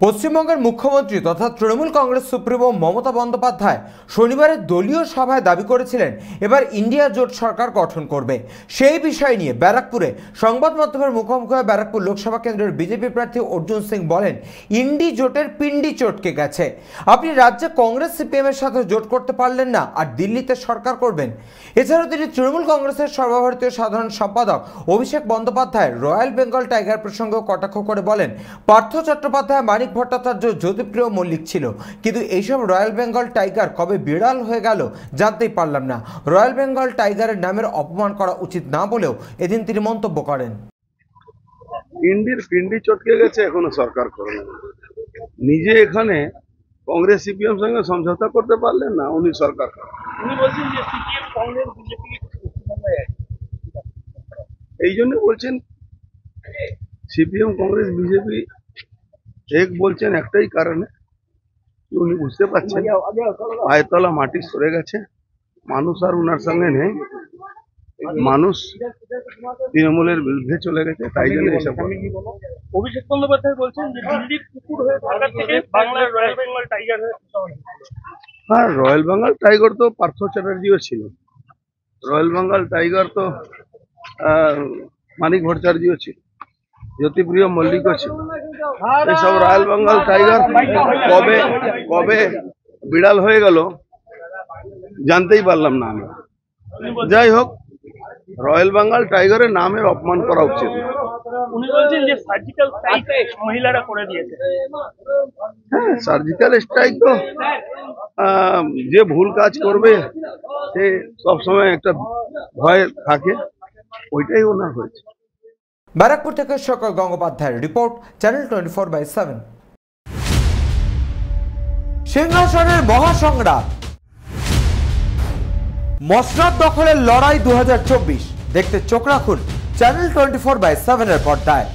পশ্চিমবঙ্গের মুখ্যমন্ত্রী তথা তৃণমূল কংগ্রেস সুপ্রিমো মমতা বন্দ্যোপাধ্যায় শনিবারের দলীয় সভায় দাবি করেছিলেন এবার ইন্ডিয়া জোট সরকার গঠন করবে। সেই বিষয় নিয়ে ব্যারাকপুরে সংবাদ মাধ্যমের মুখোমুখি হয়ে ব্যারাকপুর লোকসভা কেন্দ্রের বিজেপি প্রার্থী অর্জুন সিং বলেন, ইন্ডি জোটের পিন্ডি চটকে গেছে। আপনি রাজ্যে কংগ্রেস সিপিএমের সাথে জোট করতে পারলেন না, আর দিল্লিতে সরকার করবেন। এছাড়াও তিনি তৃণমূল কংগ্রেসের সর্বভারতীয় সাধারণ সম্পাদক অভিষেক বন্দ্যোপাধ্যায় রয়্যাল বেঙ্গল টাইগার প্রসঙ্গেও কটাক্ষ করে বলেন, পার্থ চট্টোপাধ্যায়, মানিক ভট্টাচার্য, জ্যোতিপ্রিয় মল্লিক ছিল, কিন্তু এইসব রয়্যাল বেঙ্গল টাইগার কবে বিড়াল হয়ে গেল জানতেই পারলাম না। রয়্যাল বেঙ্গল টাইগারের নামের অপমান করা উচিত না বলেও এদিন তিনি মন্তব্য করেন। ইন্ডির পিন্ডি চটকে গেছে, এখনো সরকার করে না। নিজে এখানে কংগ্রেস সিপিএম সঙ্গে সমঝোতা করতে পারলেন না, উনি সরকার। উনি বলছেন যে সিপিএম কংগ্রেস বিজেপি এই জন্য বলছেন সিপিএম কংগ্রেস বিজেপি এক বলছেন একটাই কারণে, উনি বুঝতে পারছেন পায়েতলা মাটি সরে গেছে, মানুষ আর উনার সঙ্গে নেই, মানুষ তৃণমূলের বিরুদ্ধে চলে গেছে, তাই জন্য এসব। অভিষেক বন্দ্যোপাধ্যায় বলছেন যে দিল্লির কুকুর হয়ে ঢাকা থেকে বাংলার রয়্যাল বেঙ্গল টাইগার হয়ে। হ্যাঁ, রয়্যাল বেঙ্গল টাইগার তো পার্থ চ্যাটার্জিও ছিল, রয়্যাল বেঙ্গল টাইগার তো মানিক ভট্টাচার্যও ছিল, জ্যোতিপ্রিয় মল্লিকও ছিল। এসব রয়্যাল বেঙ্গল টাইগার কবে কবে বিড়াল হয়ে গেল জানতেই পারলাম না আমি। যাই হোক, রয়্যাল বেঙ্গল টাইগারের নামের অপমান করা উচিত। উনি বলছেন যে সার্জিক্যাল স্ট্রাইক মহিলারা করে দিয়েছে। হ্যাঁ, সার্জিক্যাল স্ট্রাইক তো যে ভুল কাজ করবে সে সবসময় একটা ভয় থাকে, ওইটাই ওনার হয়েছে। ব্যারাকপুর থেকে সকল গঙ্গোপাধ্যায়ের রিপোর্ট, চ্যানেল 24/7। সিংহাসনের মহাসংগ্রাম, মসনদ দখলের লড়াই 2024 দেখতে চোখ রাখুন চ্যানেল 24/7 এর পর্দায়।